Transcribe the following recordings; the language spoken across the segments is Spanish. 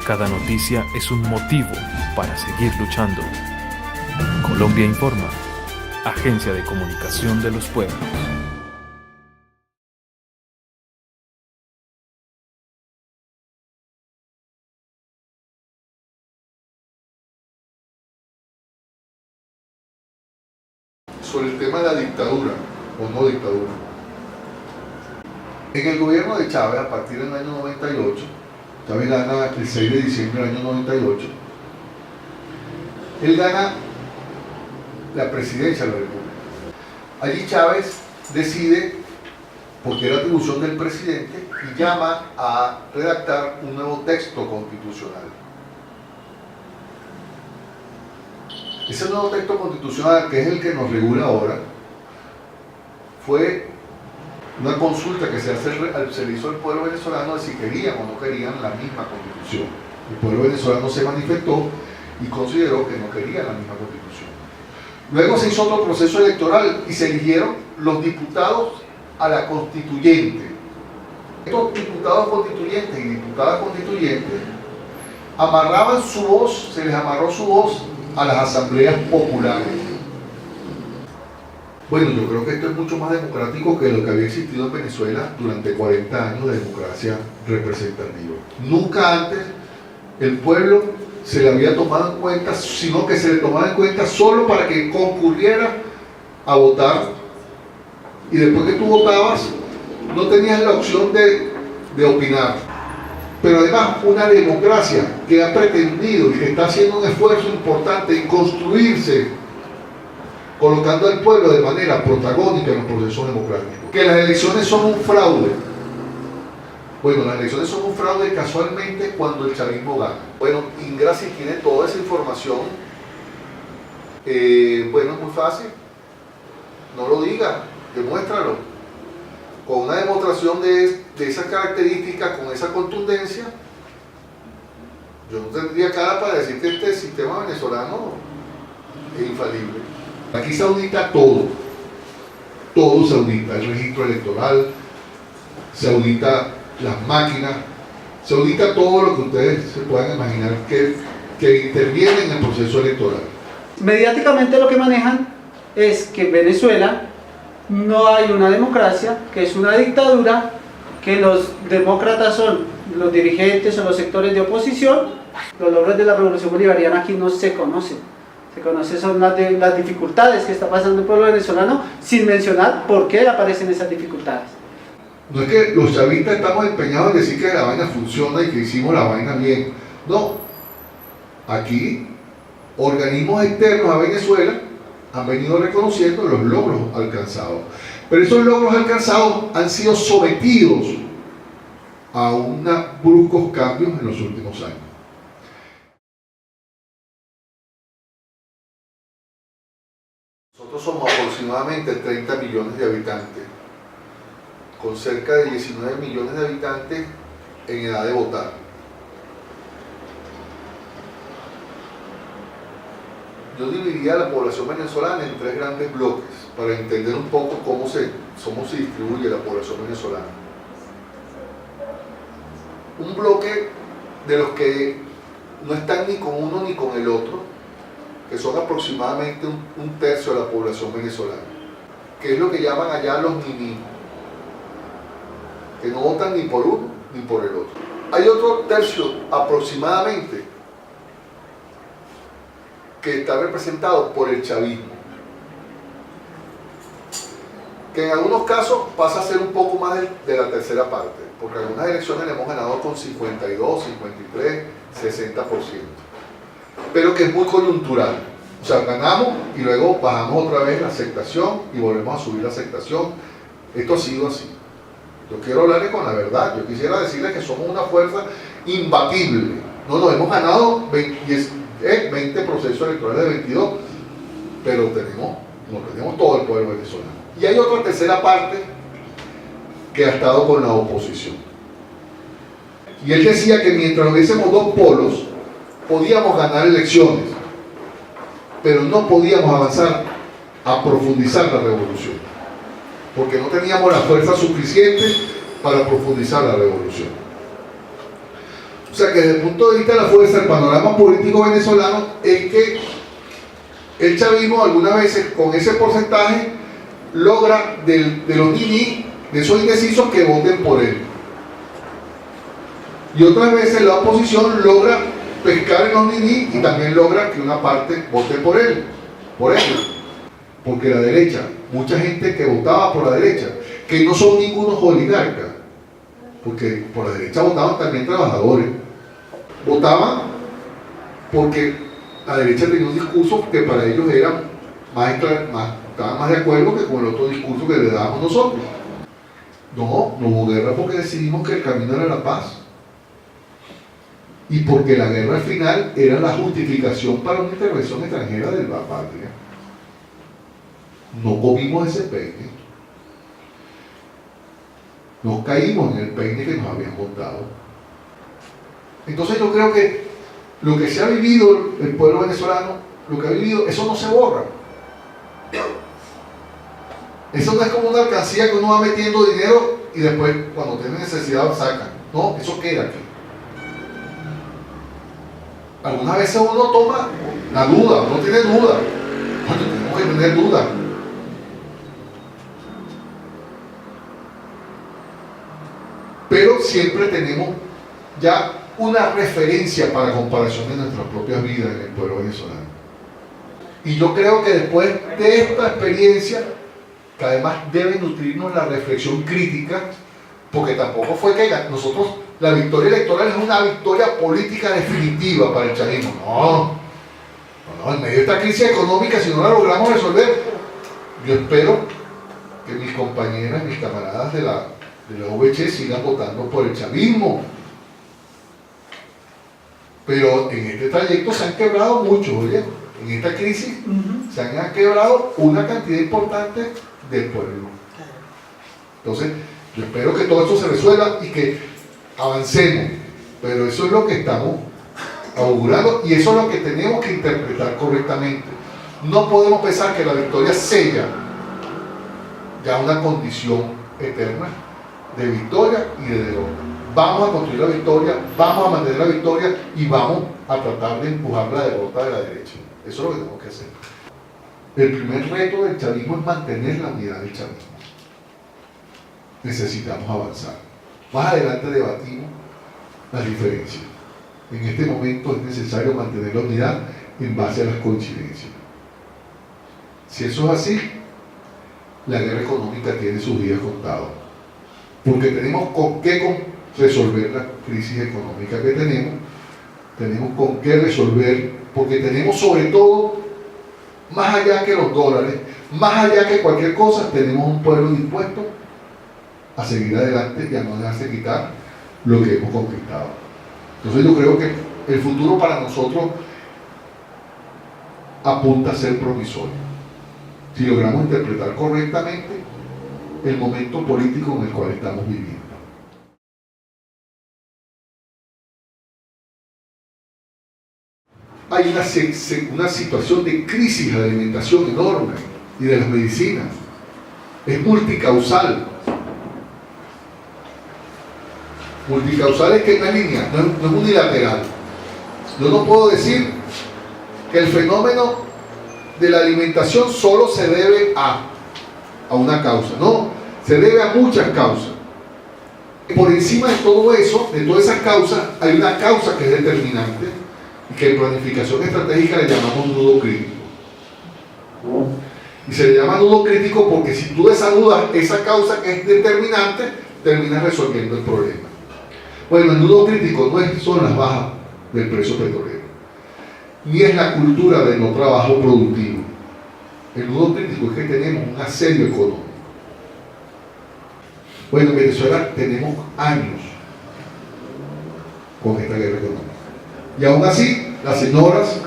Cada noticia es un motivo para seguir luchando. Colombia Informa, Agencia de Comunicación de los Pueblos. Sobre el tema de la dictadura o no dictadura. En el gobierno de Chávez, a partir del año 98, Chávez gana el 6 de diciembre del año 98, él gana la presidencia de la República. Allí Chávez decide, porque era atribución del presidente, y llama a redactar un nuevo texto constitucional. Ese nuevo texto constitucional, que es el que nos regula ahora, fue una consulta que se le hizo al pueblo venezolano de si querían o no querían la misma constitución. El pueblo venezolano se manifestó y consideró que no quería la misma constitución. Luego se hizo otro proceso electoral y se eligieron los diputados a la constituyente. Estos diputados constituyentes y diputadas constituyentes amarraban su voz, se les amarró su voz a las asambleas populares. Bueno, yo creo que esto es mucho más democrático que lo que había existido en Venezuela durante 40 años de democracia representativa. Nunca antes el pueblo se le había tomado en cuenta, sino que se le tomaba en cuenta solo para que concurriera a votar, y después que tú votabas no tenías la opción de opinar. Pero además una democracia que ha pretendido y que está haciendo un esfuerzo importante en construirse, colocando al pueblo de manera protagónica en los procesos democráticos. Que las elecciones son un fraude. Bueno, las elecciones son un fraude casualmente cuando el chavismo gana. Bueno, Ingracia tiene toda esa información. Bueno, es muy fácil. No lo diga, demuéstralo. Con una demostración de esas características, con esa contundencia, yo no tendría cara para decir que este sistema venezolano es infalible. Aquí se audita todo, todo se audita, el registro electoral, se audita las máquinas, se audita todo lo que ustedes se puedan imaginar que interviene en el proceso electoral. Mediáticamente lo que manejan es que en Venezuela no hay una democracia, que es una dictadura, que los demócratas son los dirigentes o los sectores de oposición. Los logros de la revolución bolivariana aquí no se conocen. Se conocen son las dificultades que está pasando el pueblo venezolano, sin mencionar por qué aparecen esas dificultades. No es que los chavistas estamos empeñados en decir que la vaina funciona y que hicimos la vaina bien. No. Aquí, organismos externos a Venezuela han venido reconociendo los logros alcanzados. Pero esos logros alcanzados han sido sometidos a unos bruscos cambios en los últimos años. Nosotros somos aproximadamente 30 millones de habitantes, con cerca de 19 millones de habitantes en edad de votar. Yo dividiría la población venezolana en tres grandes bloques para entender un poco cómo se distribuye la población venezolana. Un bloque de los que no están ni con uno ni con el otro, que son aproximadamente un tercio de la población venezolana, que es lo que llaman allá los ninis, que no votan ni por uno ni por el otro. Hay otro tercio aproximadamente que está representado por el chavismo, que en algunos casos pasa a ser un poco más de la tercera parte, porque algunas elecciones le hemos ganado con 52, 53, 60%, pero que es muy coyuntural. O sea, ganamos y luego bajamos otra vez la aceptación y volvemos a subir la aceptación. Esto ha sido así. Yo quiero hablarle con la verdad. Yo quisiera decirles que somos una fuerza imbatible. No nos hemos ganado 20 procesos electorales de 22, pero tenemos todo el pueblo venezolano. Y hay otra tercera parte que ha estado con la oposición. Y él decía que mientras hubiésemos dos polos, podíamos ganar elecciones, pero no podíamos avanzar a profundizar la revolución, porque no teníamos la fuerza suficiente para profundizar la revolución. O sea que desde el punto de vista de la fuerza del panorama político venezolano es que el chavismo algunas veces con ese porcentaje logra de los niní, de esos indecisos, que voten por él. Y otras veces la oposición logra pescar en los niní y también logra que una parte vote por él, por ellos. Porque la derecha, mucha gente que votaba por la derecha, que no son ningunos oligarcas, porque por la derecha votaban también trabajadores, votaban porque la derecha tenía un discurso que para ellos era estaban más de acuerdo que con el otro discurso que le dábamos nosotros. No hubo guerra porque decidimos que el camino era la paz. Y porque la guerra al final era la justificación para una intervención extranjera de la patria. No comimos ese peine. Nos caímos en el peine que nos habían montado. Entonces yo creo que lo que se ha vivido el pueblo venezolano, lo que ha vivido, eso no se borra. Eso no es como una alcancía que uno va metiendo dinero y después cuando tiene necesidad lo saca. No, eso queda aquí. Algunas veces uno toma la duda, uno tiene duda. Bueno, tenemos que tener duda. Pero siempre tenemos ya una referencia para comparación de nuestras propias vidas en el pueblo venezolano. Y yo creo que después de esta experiencia, que además debe nutrirnos la reflexión crítica, porque tampoco fue que nosotros, la victoria electoral es una victoria política definitiva para el chavismo. No, en medio de esta crisis económica, si no la logramos resolver, yo espero que mis compañeras, mis camaradas de la OVC sigan votando por el chavismo. Pero en este trayecto se han quebrado muchos, oye, en esta crisis se han quebrado una cantidad importante del pueblo. Entonces, yo espero que todo esto se resuelva y que avancemos, pero eso es lo que estamos augurando y eso es lo que tenemos que interpretar correctamente. No podemos pensar que la victoria sella ya una condición eterna de victoria y de derrota. Vamos a construir la victoria, vamos a mantener la victoria y vamos a tratar de empujar la derrota de la derecha. Eso es lo que tenemos que hacer. El primer reto del chavismo es mantener la unidad del chavismo. Necesitamos avanzar. Más adelante debatimos las diferencias. En este momento es necesario mantener la unidad en base a las coincidencias. Si eso es así, la guerra económica tiene sus días contados. Porque tenemos con qué resolver la crisis económica que tenemos con qué resolver, porque tenemos sobre todo, más allá que los dólares, más allá que cualquier cosa, tenemos un pueblo dispuesto a seguir adelante y a no dejarse quitar lo que hemos conquistado. Entonces yo creo que el futuro para nosotros apunta a ser promisorio. Si logramos interpretar correctamente el momento político en el cual estamos viviendo. Hay una situación de crisis de alimentación enorme y de las medicinas. Es multicausal. Multicausal es que no es lineal, no es unilateral. Yo no puedo decir que el fenómeno de la alimentación solo se debe a una causa, no, se debe a muchas causas. Por encima de todo eso, de todas esas causas, hay una causa que es determinante y que en planificación estratégica le llamamos nudo crítico. Y se le llama nudo crítico porque si tú desanudas esa causa que es determinante, terminas resolviendo el problema. Bueno, el nudo crítico no son las bajas del precio petrolero, ni es la cultura del no trabajo productivo. El nudo crítico es que tenemos un asedio económico. Bueno, en Venezuela tenemos años con esta guerra económica. Y aún así, las señoras,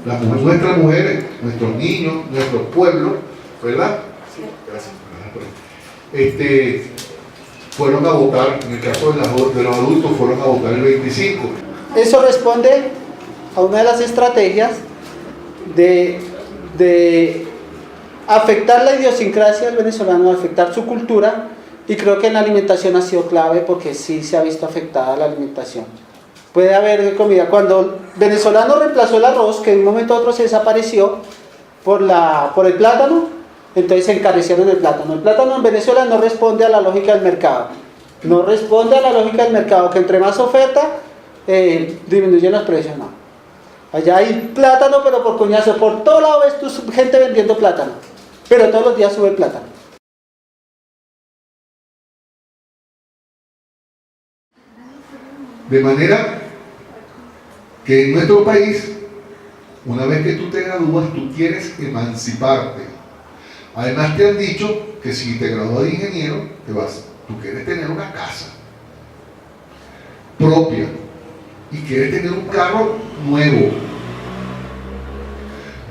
nuestras mujeres, nuestros niños, nuestros pueblos, ¿verdad? Sí, gracias. Fueron a votar, en el caso de los adultos, fueron a votar el 25. Eso responde a una de las estrategias de afectar la idiosincrasia del venezolano, afectar su cultura, y creo que en la alimentación ha sido clave porque sí se ha visto afectada la alimentación. puede haber comida. Cuando el venezolano reemplazó el arroz, que de un momento a otro se desapareció por el plátano, entonces se encarecieron el plátano. El plátano en Venezuela no responde a la lógica del mercado. No responde a la lógica del mercado, que entre más oferta, disminuyen los precios, no. Allá hay plátano, pero por coñazo, por todo lado ves tu gente vendiendo plátano, pero todos los días sube el plátano. De manera que en nuestro país, una vez que tú te gradúas, tú quieres emanciparte. Además te han dicho que si te gradúas de ingeniero, tú quieres tener una casa propia y quieres tener un carro nuevo.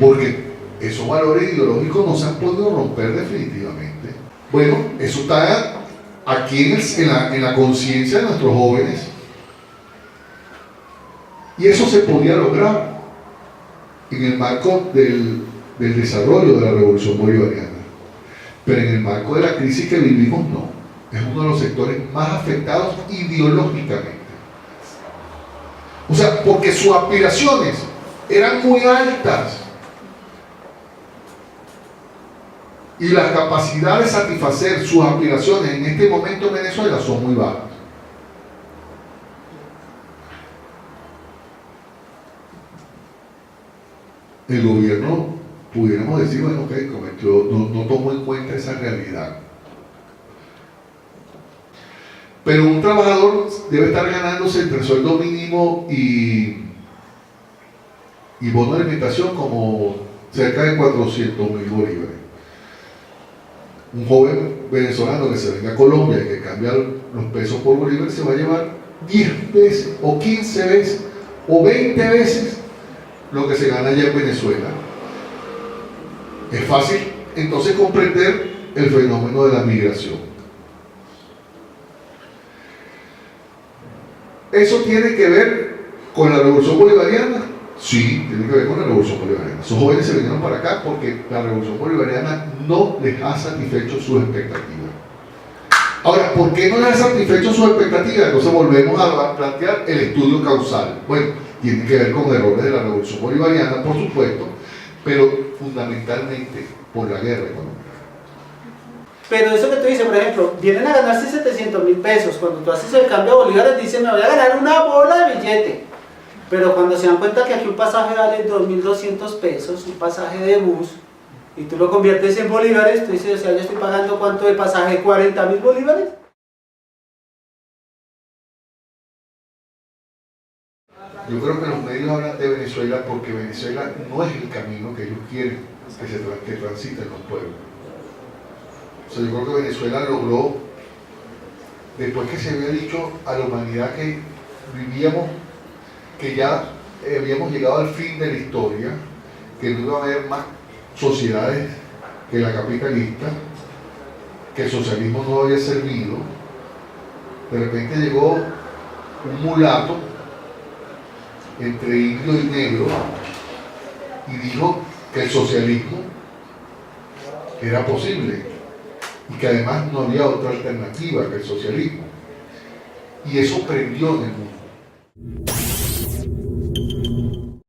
Porque esos valores ideológicos no se han podido romper definitivamente. Bueno, eso está aquí en la conciencia de nuestros jóvenes. Y eso se podía lograr en el marco del desarrollo de la revolución bolivariana. Pero en el marco de la crisis que vivimos, no. Es uno de los sectores más afectados ideológicamente. O sea, porque sus aspiraciones eran muy altas. Y la capacidad de satisfacer sus aspiraciones en este momento en Venezuela son muy bajas. El gobierno, pudiéramos decir, bueno, ok, no tomó en cuenta esa realidad. Pero un trabajador debe estar ganándose entre sueldo mínimo y bono de alimentación como cerca de 400.000 bolívares. Un joven venezolano que se venga a Colombia y que cambia los pesos por bolívar se va a llevar 10 veces o 15 veces o 20 veces lo que se gana allá en Venezuela. Es fácil entonces comprender el fenómeno de la migración. ¿Eso tiene que ver con la revolución bolivariana? Sí, tiene que ver con la revolución bolivariana. Esos jóvenes se vinieron para acá porque la revolución bolivariana no les ha satisfecho sus expectativas. Ahora, ¿por qué no les ha satisfecho sus expectativas? Entonces volvemos a plantear el estudio causal. Bueno, tiene que ver con errores de la revolución bolivariana, por supuesto, pero fundamentalmente por la guerra económica. Pero eso que tú dices, por ejemplo, vienen a ganarse 700.000 pesos. Cuando tú haces el cambio a bolívares, dicen, me voy a ganar una bola de billete. Pero cuando se dan cuenta que aquí un pasaje vale 2.200 pesos, un pasaje de bus, y tú lo conviertes en bolívares, tú dices, o sea, yo estoy pagando ¿cuánto de pasaje? ¿40.000 bolívares? Yo creo que los medios hablan de Venezuela porque Venezuela no es el camino que ellos quieren que transiten los pueblos. O sea, yo creo que Venezuela logró, después que se había dicho a la humanidad que vivíamos, que ya habíamos llegado al fin de la historia, que no iba a haber más sociedades que la capitalista, que el socialismo no había servido, de repente llegó un mulato entre indio y negro y dijo que el socialismo era posible y que además no había otra alternativa que el socialismo, y eso prendió en el mundo.